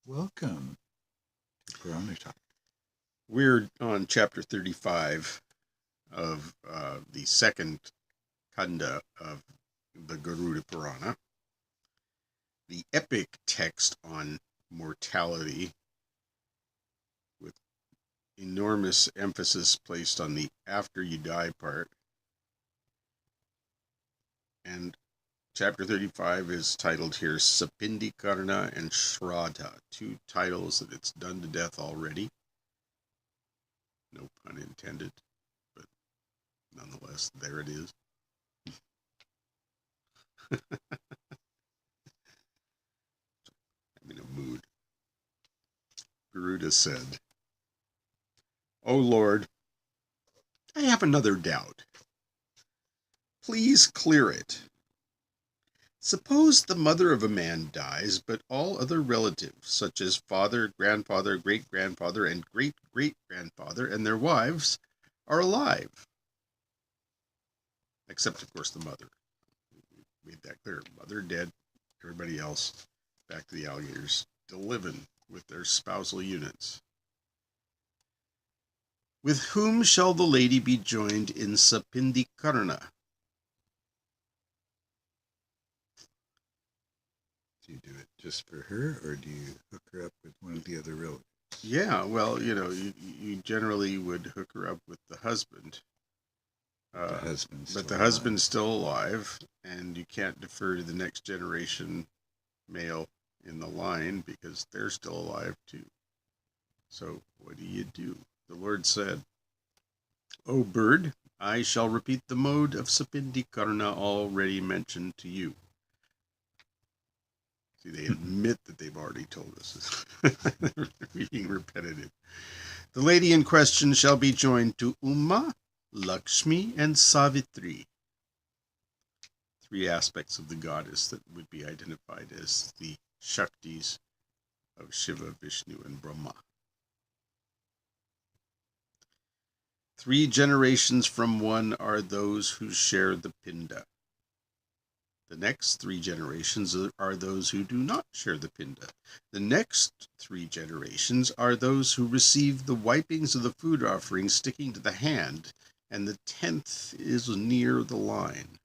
Welcome to Purana Talk. We're on chapter 35 of the second kanda of the Garuda Purana, the epic text on mortality, with enormous emphasis placed on the after you die part. And chapter 35 is titled here Sapindikarana and Sraddha, two titles that it's done to death already. No pun intended, but nonetheless, there it is. I'm in a mood. Garuda said, "O Lord, I have another doubt. Please clear it. Suppose the mother of a man dies, but all other relatives, such as father, grandfather, great-grandfather, and great-great-grandfather, and their wives, are alive. Except, of course, the mother. We made that clear. Mother dead, everybody else, back to the alligators, still living with their spousal units. With whom shall the lady be joined in Sapindikarana?" Do you do it just for her, or do you hook her up with one of the other relatives? Yeah, well, you generally would hook her up with the husband. The husband's But still the husband's still alive, and you can't defer to the next generation male in the line because they're still alive too. So what do? The Lord said, "O bird, I shall repeat the mode of Sapindikarna already mentioned to you." See, they admit that they've already told us. They're being repetitive. "The lady in question shall be joined to Uma, Lakshmi, and Savitri, three aspects of the goddess that would be identified as the Shaktis of Shiva, Vishnu, and Brahma. 3 generations from one are those who share the Pinda. The next 3 generations are those who do not share the Pinda. The next 3 generations are those who receive the wipings of the food offering sticking to the hand, and the 10th is near the line."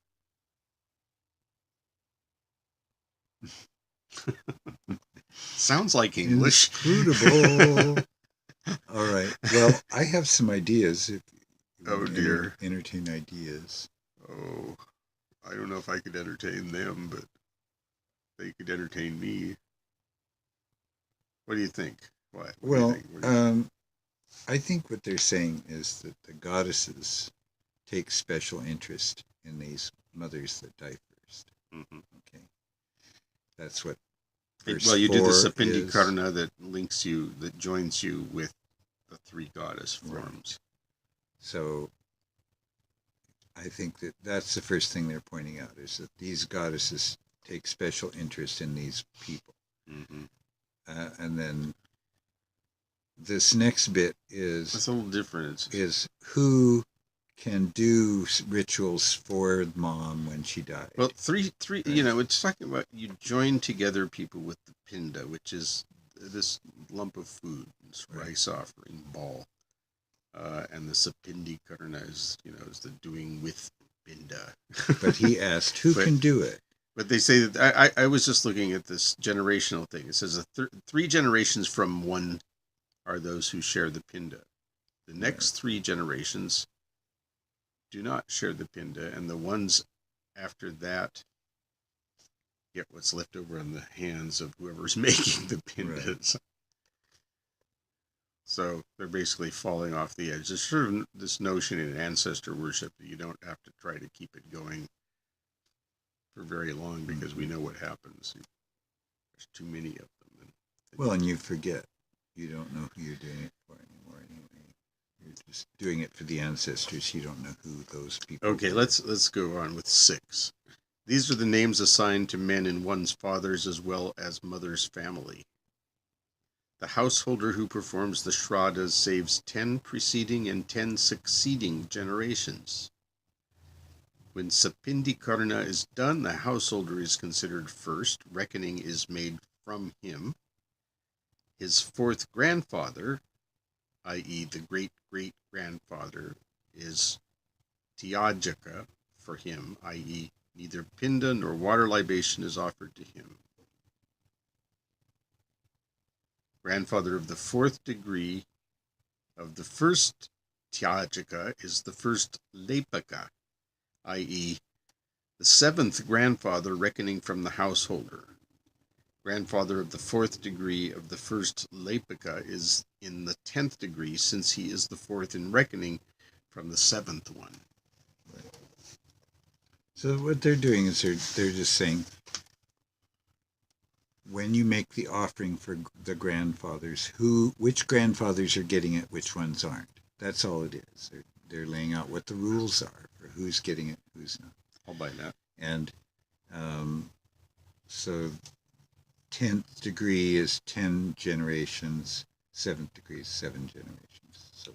Sounds like English. Inscrutable. All right. Well, I have some ideas. If you Oh want to dear. entertain ideas. Oh, I don't know if I could entertain them, but they could entertain me. What do you think? What do you Well, think? I think what they're saying is that the goddesses take special interest in these mothers that die 1st. Mm-hmm. Okay. That's what Well, you do the is. Sapindikarana that links you, that joins you with the 3 goddess forms. Right. So I think that that's the first thing they're pointing out, is that these goddesses take special interest in these people. Mm-hmm. And then this next bit It's a little different. Is who can do rituals for mom when she died. Well, three, right? It's talking about you join together people with the Pinda, which is this lump of food, this rice offering ball. And the Sapindikarana is the doing with Pinda. But he asked, who can do it? But they say that I was just looking at this generational thing. It says 3 generations from one are those who share the Pinda. The next 3 generations do not share the Pinda, and the ones after that get what's left over in the hands of whoever's making the Pindas. Right. So they're basically falling off the edge. There's sort of this notion in ancestor worship that you don't have to try to keep it going for very long because we know what happens. There's too many of them. And you forget. You don't know who you're doing it for anymore anyway. You're just doing it for the ancestors. You don't know who those people Okay, let's go on with 6. These are the names assigned to men in one's father's as well as mother's family. The householder who performs the Shraddhas saves 10 preceding and 10 succeeding generations. When Sapindikarana is done, the householder is considered first. Reckoning is made from him. His fourth grandfather, i.e. the great-great-grandfather, is Tyajaka for him, i.e. neither pinda nor water libation is offered to him. Grandfather of the fourth degree of the first Tyajaka is the first Lepaka, i.e. the seventh grandfather reckoning from the householder. Grandfather of the fourth degree of the first Lepaka is in the 10th degree, since he is the fourth in reckoning from the seventh one. So what they're doing is they're just saying, when you make the offering for the grandfathers, which grandfathers are getting it, which ones aren't. That's all it is. They're laying out what the rules are for who's getting it, who's not. I'll buy that. And so 10th degree is 10 generations, 7th degree is 7 generations. So,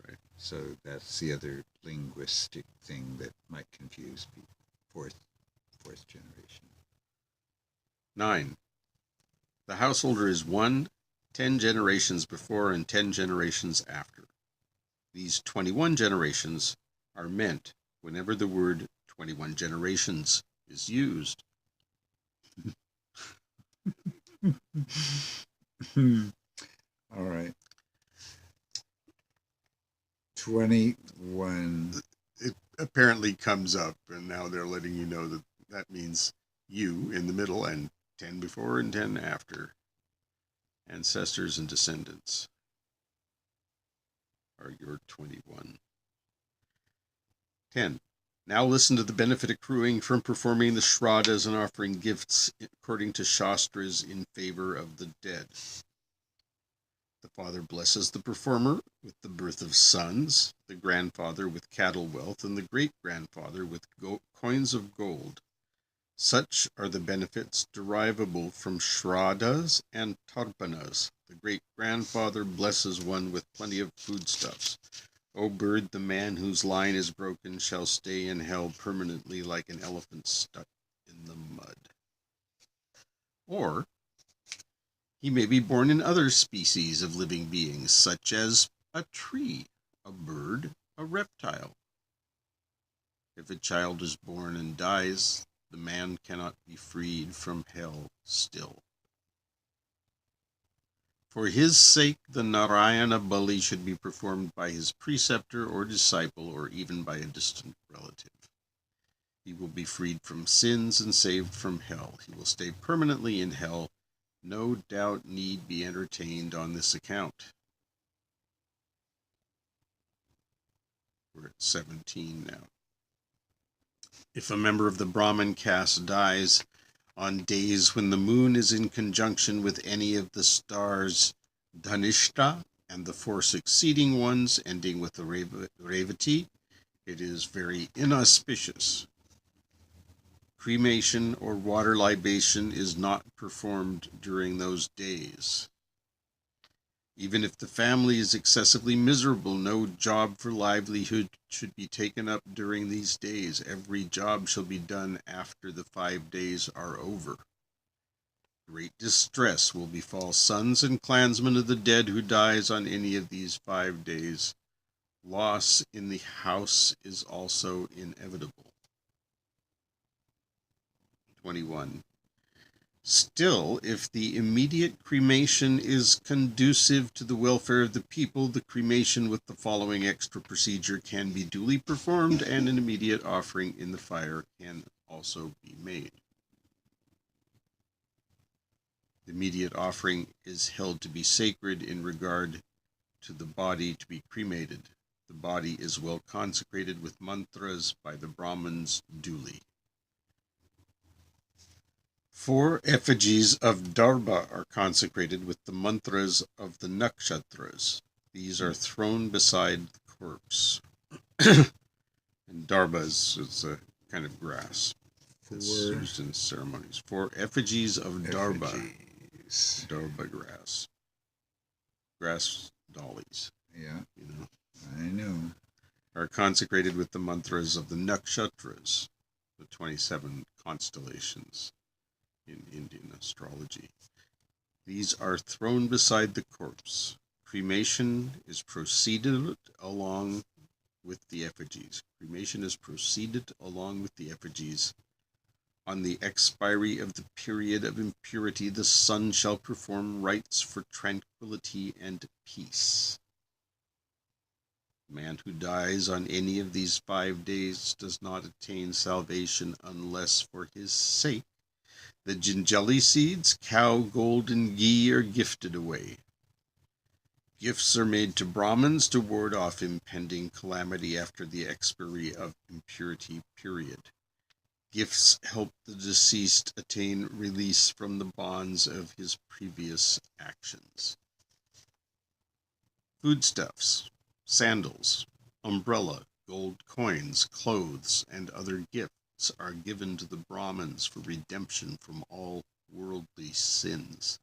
right. So that's the other linguistic thing that might confuse people. Fourth generation. 9. The householder is 1, 10 generations before and 10 generations after. These 21 generations are meant whenever the word 21 generations is used. All right. 21. It apparently comes up, and now they're letting you know that that means you in the middle and 10 before and 10 after. Ancestors and descendants are your 21. 10. Now listen to the benefit accruing from performing the Shraddhas and offering gifts according to Shastras in favor of the dead. The father blesses the performer with the birth of sons, the grandfather with cattle wealth, and the great-grandfather with coins of gold. Such are the benefits derivable from Shraddhas and Tarpanas. The great-grandfather blesses one with plenty of foodstuffs. O bird, the man whose line is broken shall stay in hell permanently like an elephant stuck in the mud. Or he may be born in other species of living beings, such as a tree, a bird, a reptile. If a child is born and dies, the man cannot be freed from hell still. For his sake, the Narayana Bali should be performed by his preceptor or disciple, or even by a distant relative. He will be freed from sins and saved from hell. He will stay permanently in hell. No doubt need be entertained on this account. We're at 17 now. If a member of the Brahmin caste dies on days when the moon is in conjunction with any of the stars Dhanishta and the 4 succeeding ones, ending with the Revati, it is very inauspicious. Cremation or water libation is not performed during those days. Even if the family is excessively miserable, no job for livelihood should be taken up during these days. Every job shall be done after the 5 days are over. Great distress will befall sons and clansmen of the dead who dies on any of these 5 days. Loss in the house is also inevitable. 21. Still, if the immediate cremation is conducive to the welfare of the people, the cremation with the following extra procedure can be duly performed, and an immediate offering in the fire can also be made. The immediate offering is held to be sacred in regard to the body to be cremated. The body is well consecrated with mantras by the Brahmins duly. 4 effigies of Darba are consecrated with the mantras of the nakshatras. These are thrown beside the corpse. And Darba is a kind of grass that's used in ceremonies. 4 effigies of Darba. Darba grass. Grass dollies. Yeah, you know. I know. Are consecrated with the mantras of the nakshatras, the 27 constellations in Indian astrology. These are thrown beside the corpse. Cremation is proceeded along with the effigies. Cremation is proceeded along with the effigies. On the expiry of the period of impurity, the son shall perform rites for tranquility and peace. The man who dies on any of these 5 days does not attain salvation unless for his sake the gingelly seeds, cow, gold, and ghee are gifted away. Gifts are made to Brahmins to ward off impending calamity after the expiry of impurity period. Gifts help the deceased attain release from the bonds of his previous actions. Foodstuffs, sandals, umbrella, gold coins, clothes, and other gifts are given to the Brahmins for redemption from all worldly sins.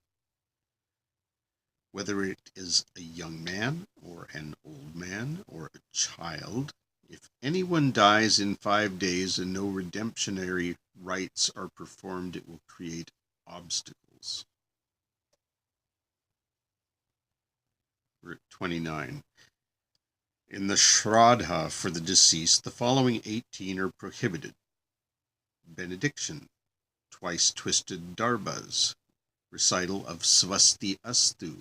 Whether it is a young man, or an old man, or a child, if anyone dies in 5 days and no redemptionary rites are performed, it will create obstacles. We're at 29. In the Shraddha for the deceased, the following 18 are prohibited. Benediction, twice twisted darbas, recital of Svasti Astu,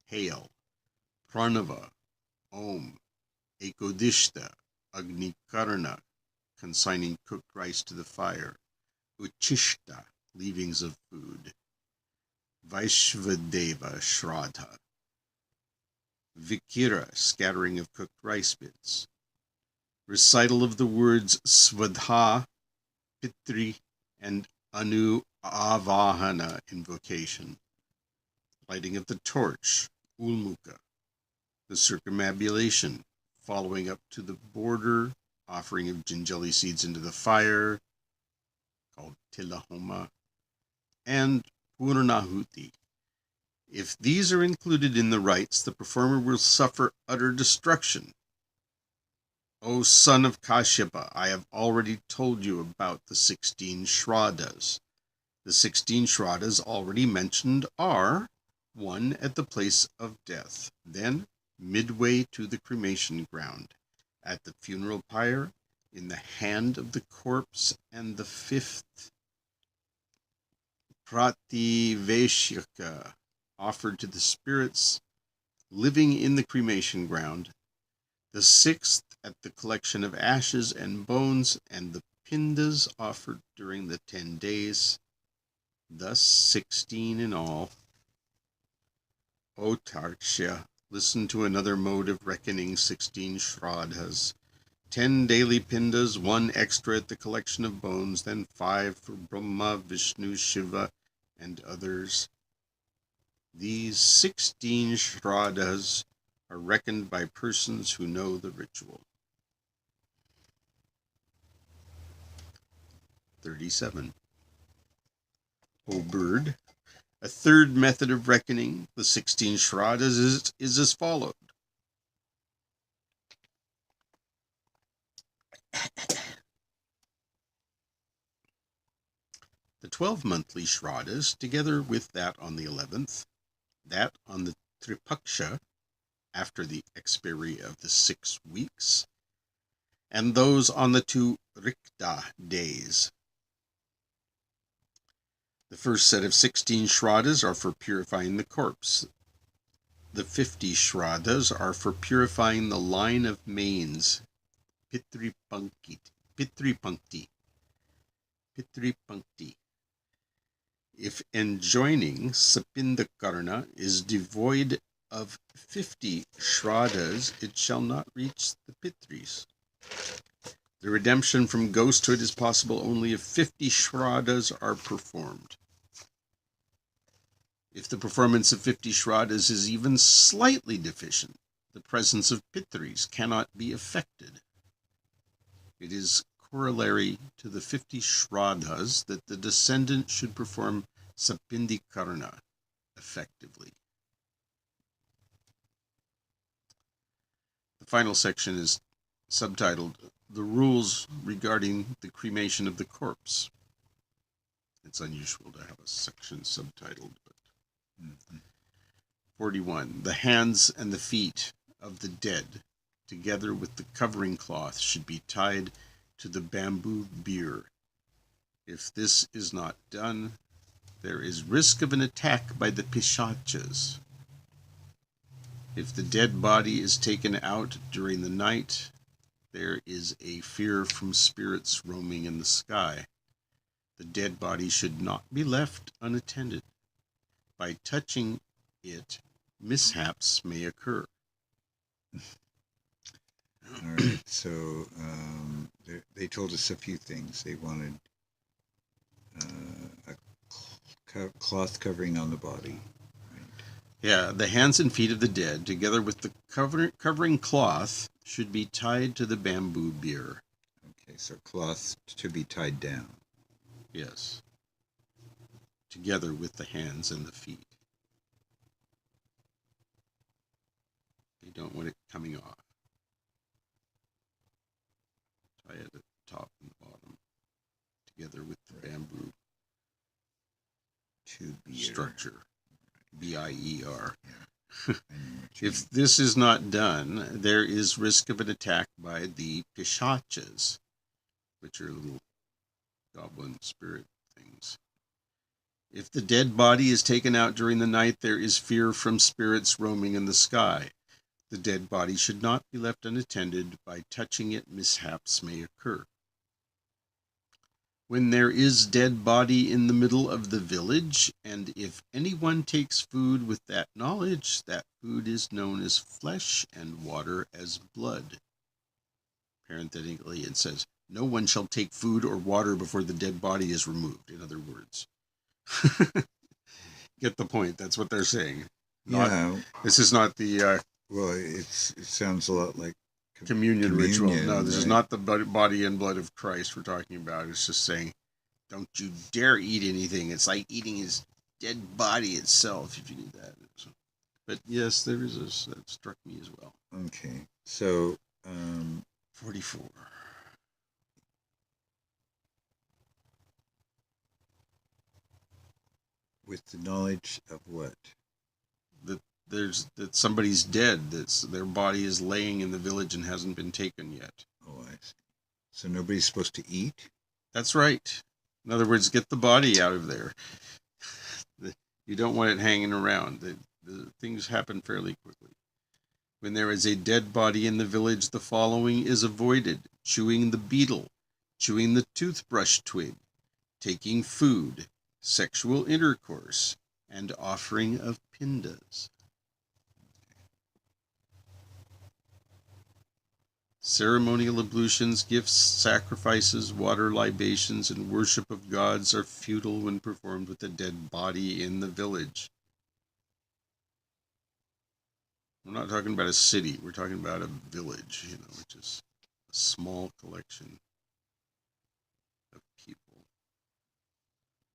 Hail, Pranava, Om, Ekodishta, Agnikarana, consigning cooked rice to the fire, Uchishta, leavings of food, Vaishvadeva Shraddha, Vikira, scattering of cooked rice bits, recital of the words Svadha, Pitri, and Anu Avahana invocation, lighting of the torch, Ulmuka, the circumambulation, following up to the border, offering of gingelly seeds into the fire, called Tilahoma, and Puranahuti. If these are included in the rites, the performer will suffer utter destruction. O son of Kashyapa, I have already told you about the 16 Shraddhas. The 16 Shraddhas already mentioned are: 1 at the place of death, then midway to the cremation ground, at the funeral pyre, in the hand of the corpse, and the 5th, Prativeshika, offered to the spirits living in the cremation ground, the 6th at the collection of ashes and bones, and the pindas offered during the 10 days, thus 16 in all. O Tarksha, listen to another mode of reckoning 16 Shraddhas. 10 daily pindas, 1 extra at the collection of bones, then 5 for Brahma, Vishnu, Shiva, and others. These 16 Shraddhas are reckoned by persons who know the ritual. 37. O bird, a third method of reckoning the 16 Shraddhas is as follows. The 12 monthly Shraddhas, together with that on the 11th, that on the Tripaksha, after the expiry of the 6 weeks, and those on the 2 Rikta days. The first set of 16 Shraddhas are for purifying the corpse. The 50 Shraddhas are for purifying the line of manes, Pitri Pankti. If enjoining Sapindikarana is devoid of 50 Shraddhas, it shall not reach the Pitris. The redemption from ghosthood is possible only if 50 Shraddhas are performed. If the performance of 50 Shraddhas is even slightly deficient, the presence of Pitris cannot be effected. It is corollary to the 50 Shraddhas that the descendant should perform Sapindikarana effectively. The final section is subtitled The Rules Regarding the Cremation of the Corpse. It's unusual to have a section subtitled, but Mhm. 41. The hands and the feet of the dead, together with the covering cloth, should be tied to the bamboo bier. If this is not done, there is risk of an attack by the pishachas. If the dead body is taken out during the night, there is a fear from spirits roaming in the sky. The dead body should not be left unattended. By touching it, mishaps may occur. All right. So they told us a few things. They wanted a cloth covering on the body. Right? Yeah, the hands and feet of the dead, together with the covering cloth, should be tied to the bamboo bier. Okay. So cloth to be tied down. Yes. Together with the hands and the feet. They don't want it coming off. Tie it at the top and the bottom, together with the bamboo structure. B-I-E-R. Yeah. If this is not done, there is risk of an attack by the pishachas, which are little goblin spirit things. If the dead body is taken out during the night, there is fear from spirits roaming in the sky. The dead body should not be left unattended. By touching it, mishaps may occur. When there is dead body in the middle of the village, and if anyone takes food with that knowledge, that food is known as flesh and water as blood. Parenthetically, it says, no one shall take food or water before the dead body is removed. In other words, get the point. That's what they're saying. This is not the... well, it sounds a lot like communion ritual. No, this is not the body and blood of Christ we're talking about. It's just saying, don't you dare eat anything. It's like eating his dead body itself if you do that. So, but yes, there is this. That struck me as well. Okay. So, 44. With the knowledge of what? That somebody's dead, their body is laying in the village and hasn't been taken yet. Oh, I see. So nobody's supposed to eat? That's right. In other words, get the body out of there. You don't want it hanging around. The things happen fairly quickly. When there is a dead body in the village, the following is avoided: chewing the beetle, chewing the toothbrush twig, taking food, sexual intercourse, and offering of pindas. Ceremonial ablutions, gifts, sacrifices, water libations, and worship of gods are futile when performed with a dead body in the village. We're not talking about a city. We're talking about a village, which is a small collection of people.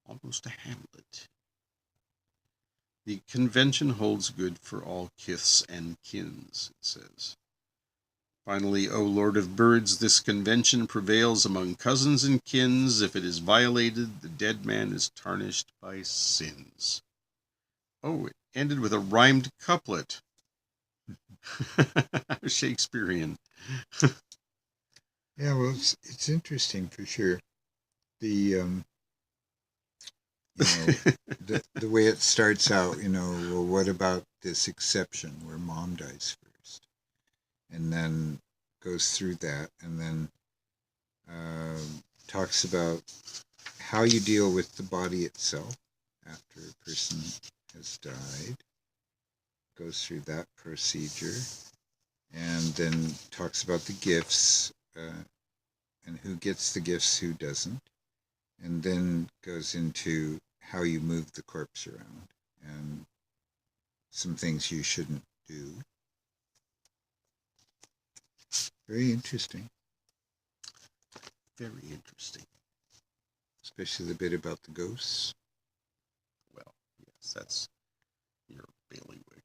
Almost a hamlet. The convention holds good for all kiths and kins, it says. Finally, O Lord of Birds, this convention prevails among cousins and kins. If it is violated, the dead man is tarnished by sins. Oh, it ended with a rhymed couplet. Shakespearean. Yeah, well, it's interesting for sure. The the way it starts out, well, what about this exception where mom dies first, and then goes through that, and then talks about how you deal with the body itself after a person has died. Goes through that procedure, and then talks about the gifts and who gets the gifts, who doesn't, and then goes into how you move the corpse around and some things you shouldn't do. Very interesting. Very interesting. Especially the bit about the ghosts. Well, yes, that's your bailiwick.